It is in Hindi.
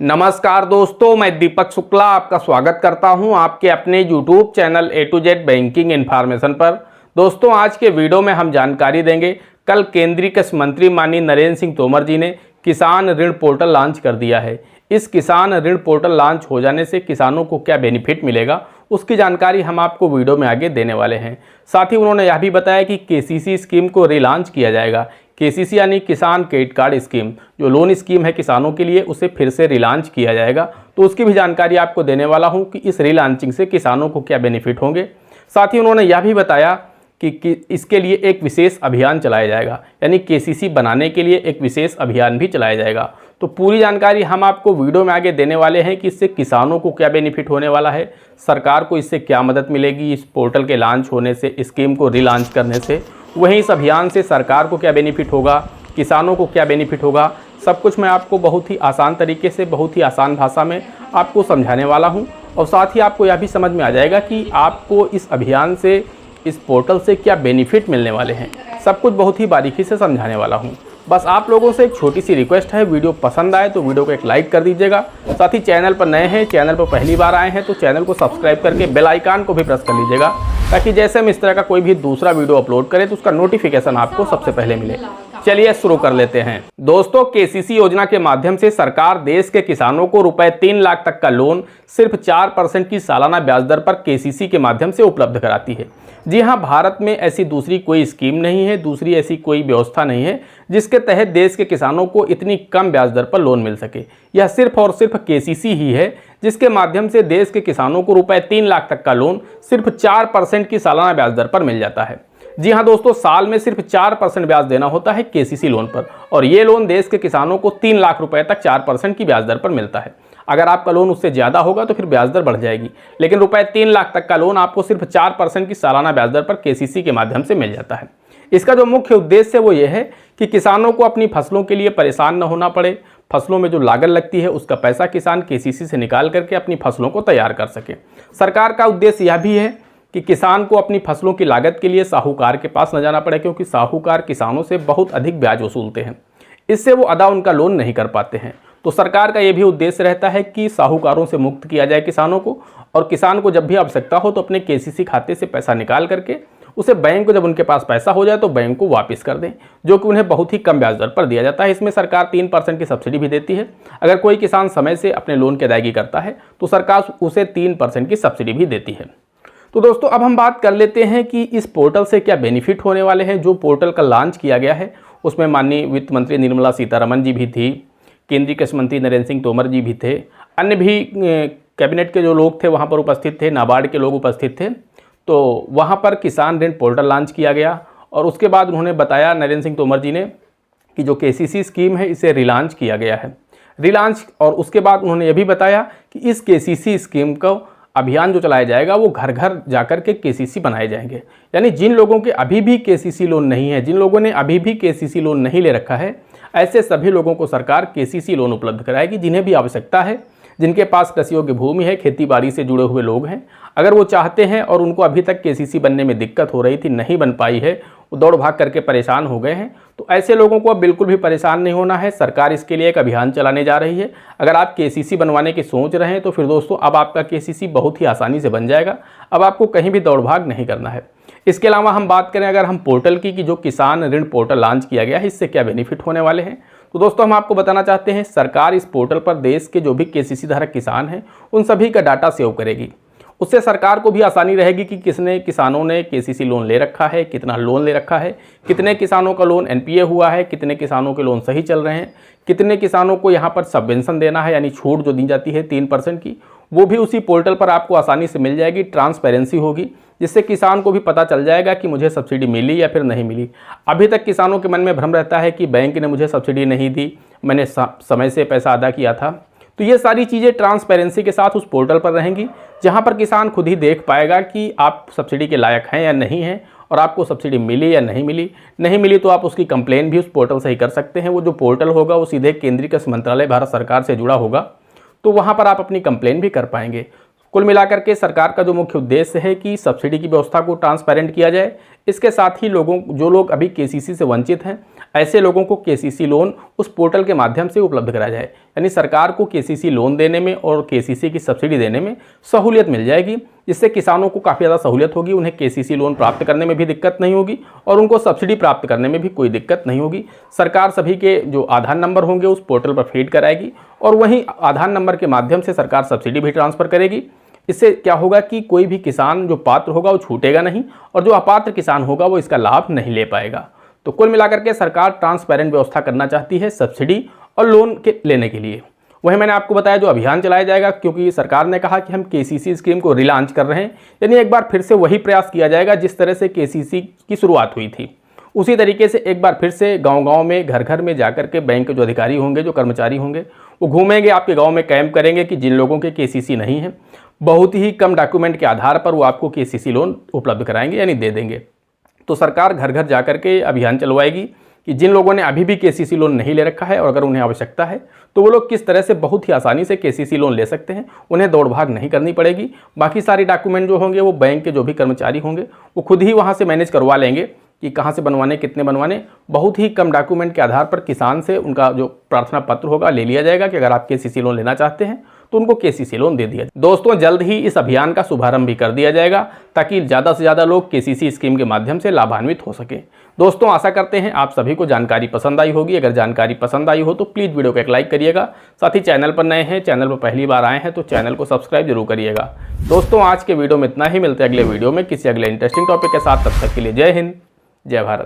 नमस्कार दोस्तों, मैं दीपक शुक्ला आपका स्वागत करता हूं आपके अपने YouTube channel A to Z banking information पर। दोस्तों, आज के वीडियो में हम जानकारी देंगे। कल केंद्रीय कृषि मंत्री माननीय नरेंद्र सिंह तोमर जी ने किसान ऋण पोर्टल लॉन्च कर दिया है। इस किसान ऋण पोर्टल लॉन्च हो जाने से किसानों को क्या बेनिफिट मिलेगा, उसकी जानकारी हम आपको वीडियो में आगे देने वाले हैं। साथ ही उन्होंने यह भी बताया कि KCC स्कीम को रिलॉन्च किया जाएगा। KCC यानी किसान क्रेडिट कार्ड स्कीम, जो लोन स्कीम है किसानों के लिए, उसे फिर से रिलॉन्च किया जाएगा। तो उसकी भी जानकारी आपको देने वाला हूं कि इस रिलॉन्चिंग से किसानों को क्या बेनिफिट होंगे। साथ ही उन्होंने यह भी बताया कि इसके लिए एक विशेष अभियान चलाया जाएगा, यानी KCC बनाने के लिए एक विशेष अभियान भी चलाया जाएगा। तो पूरी जानकारी हम आपको वीडियो में आगे देने वाले हैं कि इससे किसानों को क्या बेनिफिट होने वाला है, सरकार को इससे क्या मदद मिलेगी इस पोर्टल के लॉन्च होने से, स्कीम को रिलॉन्च करने से, वहीं इस अभियान से सरकार को क्या बेनिफिट होगा, किसानों को क्या बेनिफिट होगा, सब कुछ मैं आपको बहुत ही आसान तरीके से, बहुत ही आसान भाषा में आपको समझाने वाला हूं। और साथ ही आपको यह भी समझ में आ जाएगा कि आपको इस अभियान से, इस पोर्टल से क्या बेनिफिट मिलने वाले हैं। सब कुछ बहुत ही बारीकी से समझाने वाला हूं। बस आप लोगों से एक छोटी सी रिक्वेस्ट है, वीडियो पसंद आए तो वीडियो को एक लाइक कर दीजिएगा। साथ ही चैनल पर नए हैं, चैनल पर पहली बार आए हैं तो चैनल को सब्सक्राइब करके बेल आइकन को भी प्रेस कर लीजिएगा, ताकि जैसे हम इस तरह का कोई भी दूसरा वीडियो अपलोड करें तो उसका नोटिफिकेशन आपको सबसे पहले मिले। चलिए शुरू कर लेते हैं। दोस्तों, KCC योजना के माध्यम से सरकार देश के किसानों को रुपए 3 लाख तक का लोन सिर्फ 4% की सालाना ब्याज दर पर KCC के माध्यम से उपलब्ध कराती है। जी हां, भारत में ऐसी दूसरी कोई स्कीम नहीं है, दूसरी ऐसी कोई व्यवस्था नहीं है जिसके तहत देश के किसानों को इतनी कम ब्याज दर पर लोन मिल सके। यह सिर्फ और सिर्फ KCC ही है जिसके माध्यम से देश के किसानों को रुपए 3 लाख तक का लोन सिर्फ 4% की सालाना ब्याज दर पर मिल जाता है। जी हां दोस्तों, साल में सिर्फ 4% ब्याज देना होता है KCC लोन पर, और ये लोन देश के किसानों को 3 लाख रुपए तक 4% की ब्याज दर पर मिलता है। अगर आपका लोन उससे ज़्यादा होगा तो फिर ब्याज दर बढ़ जाएगी, लेकिन रुपए 3 लाख तक का लोन आपको सिर्फ 4% की सालाना ब्याज दर पर KCC के माध्यम से मिल जाता है। इसका जो मुख्य उद्देश्य है वो ये है कि किसानों को अपनी फसलों के लिए परेशान न होना पड़े। फसलों में जो लागत लगती है उसका पैसा किसान KCC से निकाल करके अपनी फसलों को तैयार कर सके। सरकार का उद्देश्य यह भी है कि किसान को अपनी फसलों की लागत के लिए साहूकार के पास न जाना पड़े, क्योंकि साहूकार किसानों से बहुत अधिक ब्याज वसूलते हैं। इससे वो अदा उनका लोन नहीं कर पाते हैं। तो सरकार का ये भी उद्देश्य रहता है कि साहूकारों से मुक्त किया जाए किसानों को, और किसान को जब भी आवश्यकता हो तो अपने KCC खाते से पैसा निकाल करके उसे बैंक को, जब उनके पास पैसा हो जाए तो बैंक को वापस कर दें, जो कि उन्हें बहुत ही कम ब्याज दर पर दिया जाता है। इसमें सरकार 3% की सब्सिडी भी देती है। अगर कोई किसान समय से अपने लोन की अदायगी करता है तो सरकार उसे 3% की सब्सिडी भी देती है। तो दोस्तों, अब हम बात कर लेते हैं कि इस पोर्टल से क्या बेनिफिट होने वाले हैं। जो पोर्टल का लॉन्च किया गया है उसमें माननीय वित्त मंत्री निर्मला सीतारमण जी भी थी, केंद्रीय कृषि मंत्री नरेंद्र सिंह तोमर जी भी थे, अन्य भी कैबिनेट के जो लोग थे वहाँ पर उपस्थित थे, नाबार्ड के लोग उपस्थित थे। तो वहाँ पर किसान ऋण पोर्टल लॉन्च किया गया, और उसके बाद उन्होंने बताया, नरेंद्र सिंह तोमर जी ने, कि जो KCC स्कीम है इसे रिलॉन्च किया गया है। रिलॉन्च, और उसके बाद उन्होंने ये भी बताया कि इस KCC स्कीम को अभियान जो चलाया जाएगा वो घर घर जाकर के KCC बनाए जाएंगे। यानी जिन लोगों के अभी भी KCC लोन नहीं है, जिन लोगों ने अभी भी KCC लोन नहीं ले रखा है, ऐसे सभी लोगों को सरकार KCC लोन उपलब्ध कराएगी। जिन्हें भी आवश्यकता है, जिनके पास कृषि योग्य भूमि है, खेती बाड़ी से जुड़े हुए लोग हैं, अगर वो चाहते हैं और उनको अभी तक KCC बनने में दिक्कत हो रही थी, नहीं बन पाई है, वो दौड़ भाग करके परेशान हो गए हैं, तो ऐसे लोगों को अब बिल्कुल भी परेशान नहीं होना है। सरकार इसके लिए एक अभियान चलाने जा रही है। अगर आप KCC बनवाने की सोच रहे हैं तो फिर दोस्तों अब आपका KCC बहुत ही आसानी से बन जाएगा। अब आपको कहीं भी दौड़ भाग नहीं करना है। इसके अलावा हम बात करें अगर हम पोर्टल की, कि जो किसान ऋण पोर्टल लॉन्च किया गया है, इससे क्या बेनिफिट होने वाले हैं, तो दोस्तों हम आपको बताना चाहते हैं, सरकार इस पोर्टल पर देश के जो भी KCC धारक किसान हैं उन सभी का डाटा सेव करेगी। उससे सरकार को भी आसानी रहेगी कि किसने किसानों ने KCC लोन ले रखा है, कितना लोन ले रखा है, कितने किसानों का लोन NPA हुआ है, कितने किसानों के लोन सही चल रहे हैं, कितने किसानों को यहाँ पर सबवेंशन देना है, यानी छूट जो दी जाती है 3% की, वो भी उसी पोर्टल पर आपको आसानी से मिल जाएगी। ट्रांसपेरेंसी होगी, जिससे किसान को भी पता चल जाएगा कि मुझे सब्सिडी मिली या फिर नहीं मिली। अभी तक किसानों के मन में भ्रम रहता है कि बैंक ने मुझे सब्सिडी नहीं दी, मैंने समय से पैसा अदा किया था। तो ये सारी चीज़ें ट्रांसपेरेंसी के साथ उस पोर्टल पर रहेंगी, जहाँ पर किसान खुद ही देख पाएगा कि आप सब्सिडी के लायक हैं या नहीं हैं, और आपको सब्सिडी मिली या नहीं मिली। नहीं मिली तो आप उसकी कंप्लेन भी उस पोर्टल से ही कर सकते हैं। वो जो पोर्टल होगा वो सीधे केंद्रीय कृषि मंत्रालय भारत सरकार से जुड़ा होगा, तो वहाँ पर आप अपनी कंप्लेन भी कर पाएंगे। कुल मिलाकर के सरकार का जो मुख्य उद्देश्य है कि सब्सिडी की व्यवस्था को ट्रांसपेरेंट किया जाए। इसके साथ ही जो लोग अभी KCC से वंचित हैं, ऐसे लोगों को केसीसी लोन उस पोर्टल के माध्यम से उपलब्ध कराया जाए। यानी सरकार को केसीसी लोन देने में और केसीसी की सब्सिडी देने में सहूलियत मिल जाएगी, जिससे किसानों को काफ़ी ज़्यादा सहूलियत होगी। उन्हें केसीसी लोन प्राप्त करने में भी दिक्कत नहीं होगी और उनको सब्सिडी प्राप्त करने में भी कोई दिक्कत नहीं होगी। सरकार सभी के जो आधार नंबर होंगे उस पोर्टल पर फीड कराएगी और वहीं आधार नंबर के माध्यम से सरकार सब्सिडी भी ट्रांसफ़र करेगी। इससे क्या होगा कि कोई भी किसान जो पात्र होगा वो छूटेगा नहीं और जो अपात्र किसान होगा वो इसका लाभ नहीं ले पाएगा। तो कुल मिलाकर के सरकार ट्रांसपेरेंट व्यवस्था करना चाहती है सब्सिडी और लोन के लेने के लिए। वही मैंने आपको बताया जो अभियान चलाया जाएगा, क्योंकि सरकार ने कहा कि हम केसीसी स्कीम को रिलॉन्च कर रहे हैं, यानी एक बार फिर से वही प्रयास किया जाएगा जिस तरह से केसीसी की शुरुआत हुई थी। उसी तरीके से एक बार फिर से गांव-गांव में, घर-घर में जाकर के बैंक के जो अधिकारी होंगे, जो कर्मचारी होंगे, वो घूमेंगे, आपके गांव में कैंप करेंगे कि जिन लोगों के केसीसी नहीं है, बहुत ही कम डॉक्यूमेंट के आधार पर वो आपको केसीसी लोन उपलब्ध कराएंगे, यानी दे देंगे। तो सरकार घर घर जाकर के अभियान चलवाएगी कि जिन लोगों ने अभी भी केसीसी लोन नहीं ले रखा है और अगर उन्हें आवश्यकता है तो वो लोग किस तरह से बहुत ही आसानी से केसीसी लोन ले सकते हैं। उन्हें दौड़ भाग नहीं करनी पड़ेगी। बाकी सारी डॉक्यूमेंट जो होंगे वो बैंक के जो भी कर्मचारी होंगे वो खुद ही वहाँ से मैनेज करवा लेंगे कि कहाँ से बनवाने, कितने बनवाने। बहुत ही कम डॉक्यूमेंट के आधार पर किसान से उनका जो प्रार्थना पत्र होगा ले लिया जाएगा कि अगर आप केसीसी लोन लेना चाहते हैं तो उनको केसीसी लोन दे दिया। दोस्तों, जल्द ही इस अभियान का शुभारंभ भी कर दिया जाएगा ताकि ज़्यादा से ज़्यादा लोग केसीसी स्कीम के माध्यम से लाभान्वित हो सके। दोस्तों, आशा करते हैं आप सभी को जानकारी पसंद आई होगी। अगर जानकारी पसंद आई हो तो प्लीज़ वीडियो को एक लाइक करिएगा। साथ ही चैनल पर नए हैं, चैनल पर पहली बार आए हैं तो चैनल को सब्सक्राइब जरूर करिएगा। दोस्तों, आज के वीडियो में इतना ही। मिलते हैं अगले वीडियो में किसी अगले इंटरेस्टिंग टॉपिक के साथ। तब तक के लिए जय हिंद, जय भारत।